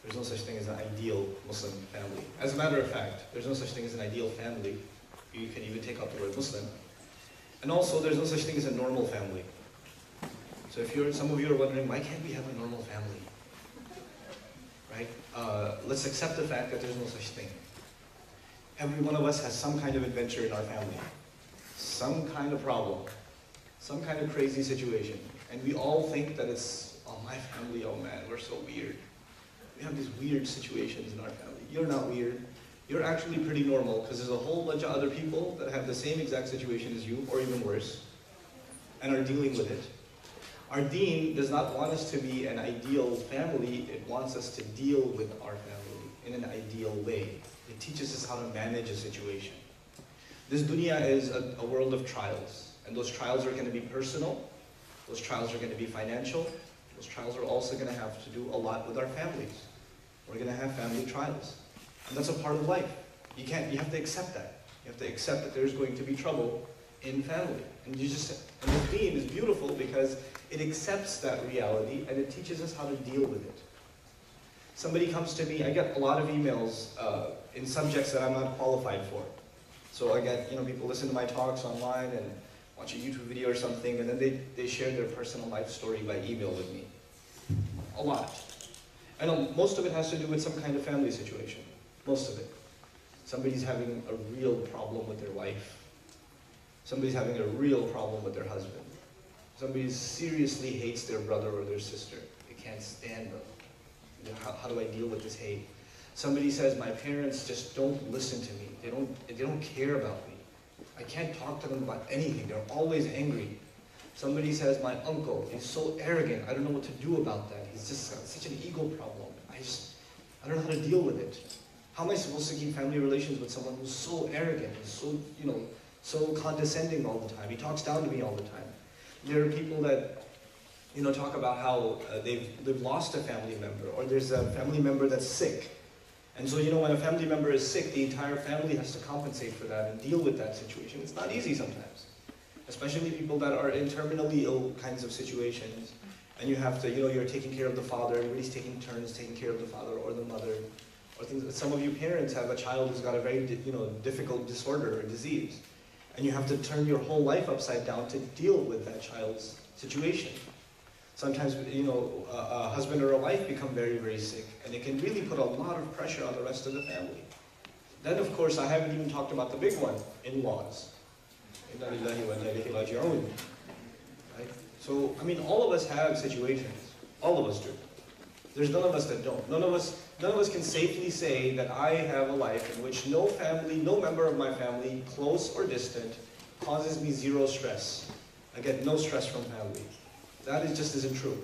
There's no such thing as an ideal Muslim family. As a matter of fact, there's no such thing as an ideal family. You can even take out the word Muslim. And also, there's no such thing as a normal family. So if some of you are wondering, why can't we have a normal family? Right? Let's accept the fact that there's no such thing. Every one of us has some kind of adventure in our family. Some kind of problem. Some kind of crazy situation. And we all think that it's, oh, my family, oh man, we're so weird. We have these weird situations in our family. You're not weird. You're actually pretty normal, because there's a whole bunch of other people that have the same exact situation as you, or even worse, and are dealing with it. Our deen does not want us to be an ideal family. It wants us to deal with our family in an ideal way. It teaches us how to manage a situation. This dunya is a world of trials, and those trials are going to be personal. Those trials are going to be financial. Those trials are also going to have to do a lot with our families. We're going to have family trials. And that's a part of life. You have to accept that. You have to accept that there's going to be trouble in family. And this deen is beautiful because it accepts that reality and it teaches us how to deal with it. Somebody comes to me, I get a lot of emails in subjects that I'm not qualified for. So I get, people listen to my talks online and watch a YouTube video or something, and then they share their personal life story by email with me. A lot. I know most of it has to do with some kind of family situation. Most of it. Somebody's having a real problem with their wife. Somebody's having a real problem with their husband. Somebody seriously hates their brother or their sister. They can't stand them. How do I deal with this hate? Somebody says, my parents just don't listen to me. They don't care about me. I can't talk to them about anything. They're always angry. Somebody says, my uncle is so arrogant. I don't know what to do about that. He's just got such an ego problem. I don't know how to deal with it. How am I supposed to keep family relations with someone who's so arrogant, so, so condescending all the time? He talks down to me all the time. There are people that, talk about how they've lost a family member, or there's a family member that's sick. And so, when a family member is sick, the entire family has to compensate for that and deal with that situation. It's not easy sometimes, especially people that are in terminally ill kinds of situations. And you have to, you're taking care of the father, everybody's taking turns taking care of the father or the mother. Or things. Some of you parents have a child who's got a very, difficult disorder or disease. And you have to turn your whole life upside down to deal with that child's situation. Sometimes, a husband or a wife become very, very sick, and it can really put a lot of pressure on the rest of the family. Then, of course, I haven't even talked about the big one, in-laws. Right? So, all of us have situations. All of us do. There's none of us that don't. None of us can safely say that I have a life in which no member of my family, close or distant, causes me zero stress. I get no stress from family. That just isn't true.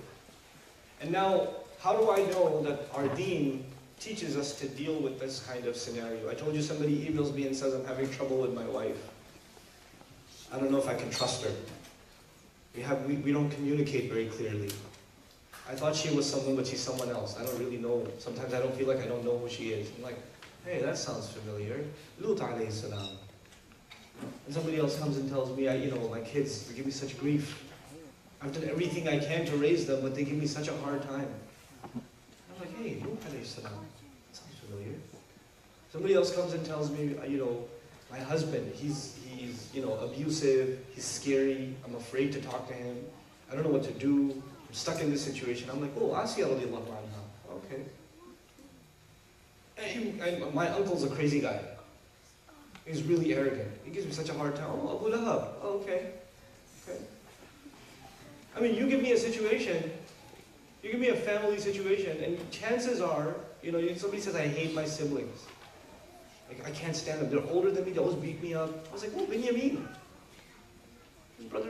And now, how do I know that our deen teaches us to deal with this kind of scenario? I told you somebody emails me and says, I'm having trouble with my wife. I don't know if I can trust her. We don't communicate very clearly. I thought she was someone, but she's someone else. I don't really know. Sometimes I don't feel like I don't know who she is. I'm like, hey, that sounds familiar. Lut alayhi salam. And somebody else comes and tells me, my kids, they give me such grief. I've done everything I can to raise them, but they give me such a hard time. I'm like, hey, Nuh alayhi salam. That sounds familiar. Somebody else comes and tells me, my husband, he's abusive, he's scary, I'm afraid to talk to him, I don't know what to do, I'm stuck in this situation. I'm like, oh, Asiya radiallahu anha. Okay. And my uncle's a crazy guy. He's really arrogant. He gives me such a hard time. Oh, Abu Lahab. Oh, okay. You give me a situation, you give me a family situation, and chances are, somebody says, I hate my siblings. Like, I can't stand them. They're older than me, they always beat me up. I was like, well, Binyamin. His brother,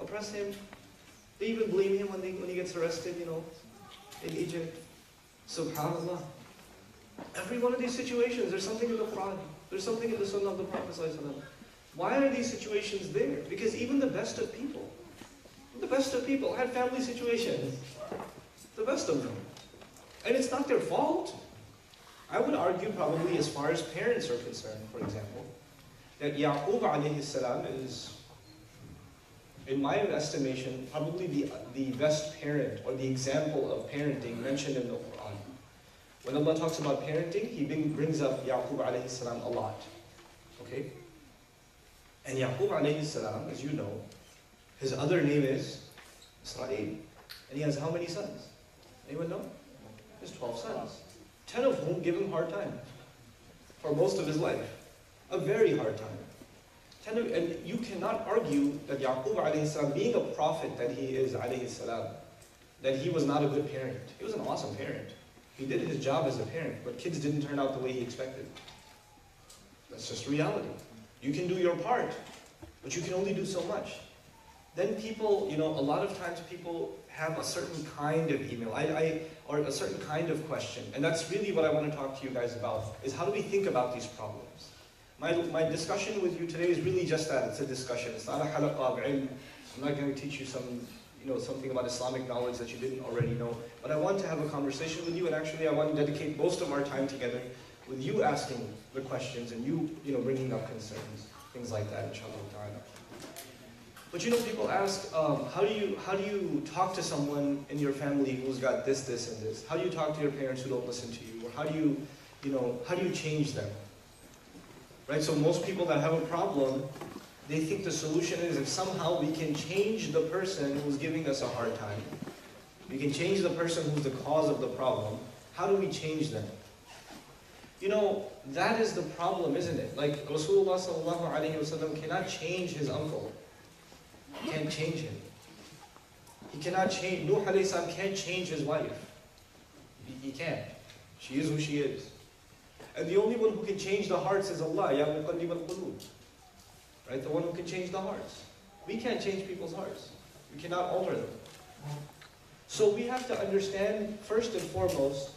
oppress him. They even blame him when he gets arrested, in Egypt. SubhanAllah. Every one of these situations, there's something in the Quran. There's something in the Sunnah of the Prophet ﷺ. Why are these situations there? Because even the best of people had family situations. The best of them. And it's not their fault. I would argue probably as far as parents are concerned, for example, that Yaqub alayhi salam is, in my estimation, probably the best parent or the example of parenting mentioned in the Quran. When Allah talks about parenting, He brings up Yaqub alayhi salam a lot. Okay? And Yaqub alayhi salam, as you know, his other name is Israel. And he has how many sons? Anyone know? He has 12 sons. 10 of whom give him a hard time for most of his life. A very hard time. And you cannot argue that Yaqub alayhi salam, being a prophet that he is alayhi salam, that he was not a good parent. He was an awesome parent. He did his job as a parent, but kids didn't turn out the way he expected. That's just reality. You can do your part, but you can only do so much. Then people, a lot of times people have a certain kind of email, or a certain kind of question. And that's really what I want to talk to you guys about, is how do we think about these problems? My discussion with you today is really just that. It's a discussion. It's not a halaqah of ilm. I'm not going to teach you something about Islamic knowledge that you didn't already know. But I want to have a conversation with you, and actually I want to dedicate most of our time together with you asking the questions and you bringing up concerns, things like that, inshallah ta'ala. But people ask, how do you talk to someone in your family who's got this, and this? How do you talk to your parents who don't listen to you? Or how do you change them? Right? So most people that have a problem, they think the solution is if somehow we can change the person who's giving us a hard time, we can change the person who's the cause of the problem, how do we change them? That is the problem, isn't it? Like Rasulullah sallallahu alayhi wasallam cannot change his uncle. He can't change him. He cannot change, Nuh alayhi salam can't change his wife. He can't. She is who she is. And the only one who can change the hearts is Allah, Ya Muqallib al-Qulub. Right? The one who can change the hearts. We can't change people's hearts. We cannot alter them. So we have to understand, first and foremost,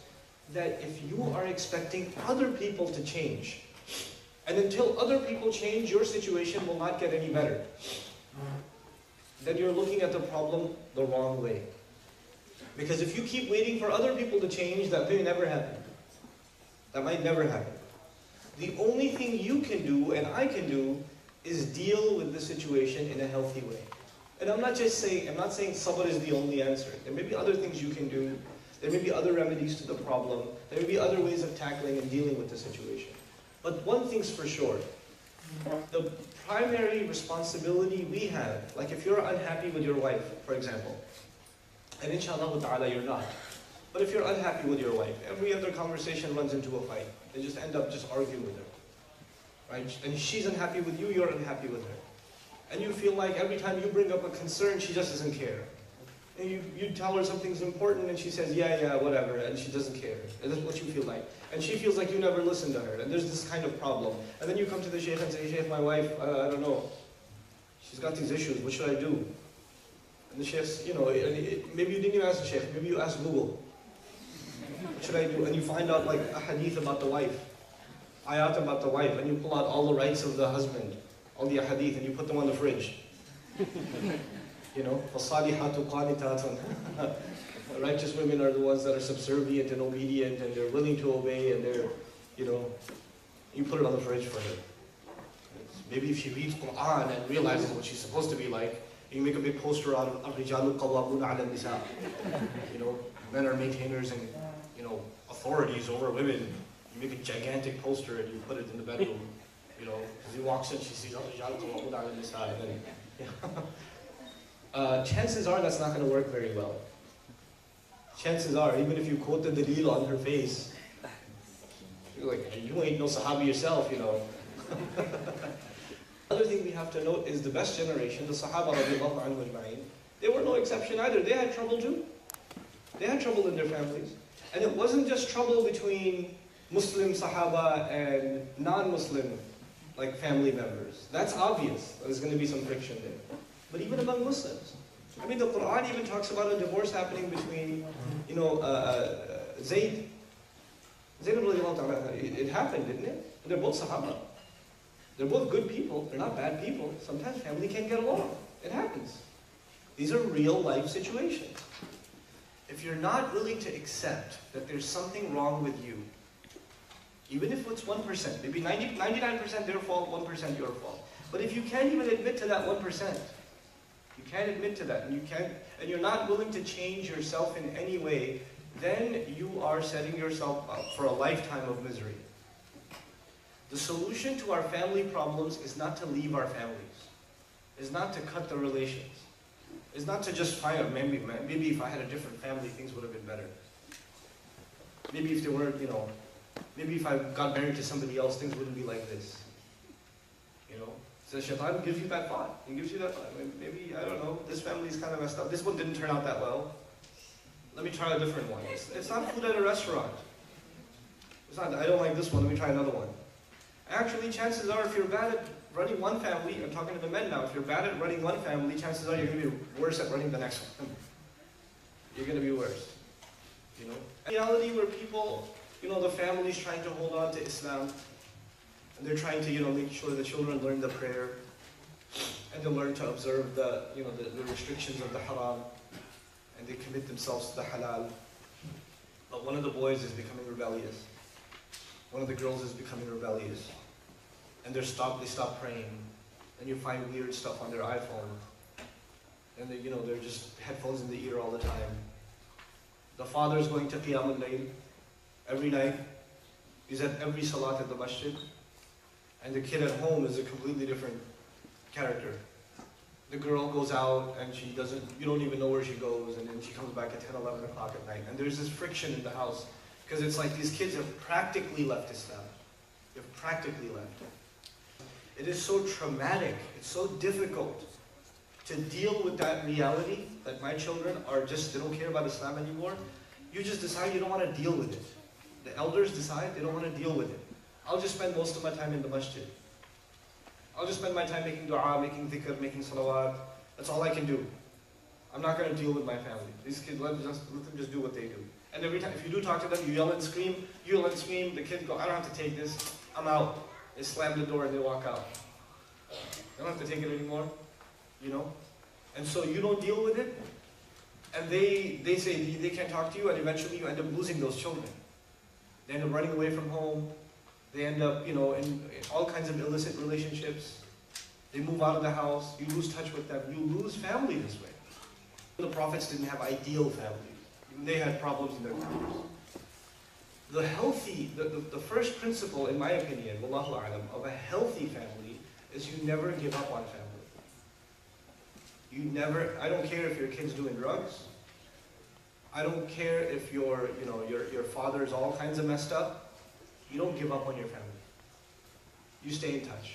that if you are expecting other people to change, and until other people change, your situation will not get any better, then you're looking at the problem the wrong way. Because if you keep waiting for other people to change, that may never happen. That might never happen. The only thing you can do, and I can do, is deal with the situation in a healthy way. And I'm not saying sabr is the only answer. There may be other things you can do. There may be other remedies to the problem. There may be other ways of tackling and dealing with the situation. But one thing's for sure. The primary responsibility we have, like if you're unhappy with your wife, for example, and inshallah ta'ala you're not, but if you're unhappy with your wife, every other conversation runs into a fight. They just end up arguing with her. Right? And she's unhappy with you, you're unhappy with her. And you feel like every time you bring up a concern, she just doesn't care. And you tell her something's important and she says, yeah, whatever, and she doesn't care. And that's what you feel like. And she feels like you never listen to her, and there's this kind of problem. And then you come to the shaykh and say, Shaykh, my wife, I don't know, she's got these issues, what should I do? And the shaykh's, maybe you didn't even ask the shaykh, maybe you asked Google. What should I do? And you find out like a hadith about the wife, ayat about the wife, and you pull out all the rights of the husband, all the hadith, and you put them on the fridge. فَالصَّالِحَاتُ قَانِتَاتٌ. Righteous women are the ones that are subservient and obedient, and they're willing to obey, and they're, you put it on the fridge for her. Maybe if she reads Quran and realizes what she's supposed to be like, you make a big poster out of الرِّجَالُ قَوَّامُونَ عَلَى النِّسَاءِ. Men are maintainers and, authorities over women. You make a gigantic poster and you put it in the bedroom. As he walks in, she sees الرِّجَالُ قَوَّامُونَ عَلَى النِّسَاءِ, and then, chances are that's not going to work very well. Chances are, even if you quote the dalil on her face, you're like, you ain't no Sahabi yourself, Other thing we have to note is the best generation, the Sahaba radiallahu anhu ajma'in, they were no exception either. They had trouble too. They had trouble in their families. And it wasn't just trouble between Muslim Sahaba and non-Muslim family members. That's obvious. There's going to be some friction there. But even among Muslims. The Quran even talks about a divorce happening between, Zayd. Zayd radiallahu ta'ala, it happened, didn't it? They're both Sahaba. They're both good people. They're not bad people. Sometimes family can't get along. It happens. These are real life situations. If you're not willing to accept that there's something wrong with you, even if it's 1%, maybe 99% their fault, 1% your fault. But if you can't even admit to that 1%, you can't admit to that, and you're not willing to change yourself in any way, then you are setting yourself up for a lifetime of misery. The solution to our family problems is not to leave our families, is not to cut the relations, is not to just find out, maybe if I had a different family, things would have been better. Maybe if there weren't, maybe if I got married to somebody else, things wouldn't be like this. So Shaitan gives you that thought. He gives you that thought. Maybe, I don't know, this family is kind of messed up. This one didn't turn out that well. Let me try a different one. It's not food at a restaurant. It's not, I don't like this one, let me try another one. Actually, chances are, if you're bad at running one family, I'm talking to the men now, if you're bad at running one family, chances are you're going to be worse at running the next one. You're going to be worse. In reality, where people, the family's trying to hold on to Islam, and they're trying to, make sure the children learn the prayer, and they learn to observe the restrictions of the haram, and they commit themselves to the halal. But one of the boys is becoming rebellious. One of the girls is becoming rebellious. And they stop praying. And you find weird stuff on their iPhone. And they're just headphones in the ear all the time. The father's going to Qiyam al-Layl every night. He's at every salat at the masjid. And the kid at home is a completely different character. The girl goes out and you don't even know where she goes, and then she comes back at 10, 11 o'clock at night. And there's this friction in the house, because it's like these kids have practically left Islam. They've practically left. It is so traumatic, it's so difficult to deal with that reality that my children they don't care about Islam anymore. You just decide you don't want to deal with it. The elders decide they don't want to deal with it. I'll just spend most of my time in the masjid. I'll just spend my time making dua, making dhikr, making salawat. That's all I can do. I'm not going to deal with my family. These kids, let them just do what they do. And every time, if you do talk to them, you yell and scream, the kids go, I don't have to take this, I'm out. They slam the door and they walk out. They don't have to take it anymore, And so you don't deal with it, and they say they can't talk to you, and eventually you end up losing those children. They end up running away from home. They end up, in all kinds of illicit relationships. They move out of the house. You lose touch with them. You lose family this way. The prophets didn't have ideal families. Even they had problems in their families. The first principle, in my opinion, wallahu a'lam, of a healthy family is you never give up on family. I don't care if your kid's doing drugs. I don't care if your father's all kinds of messed up. You don't give up on your family. You stay in touch.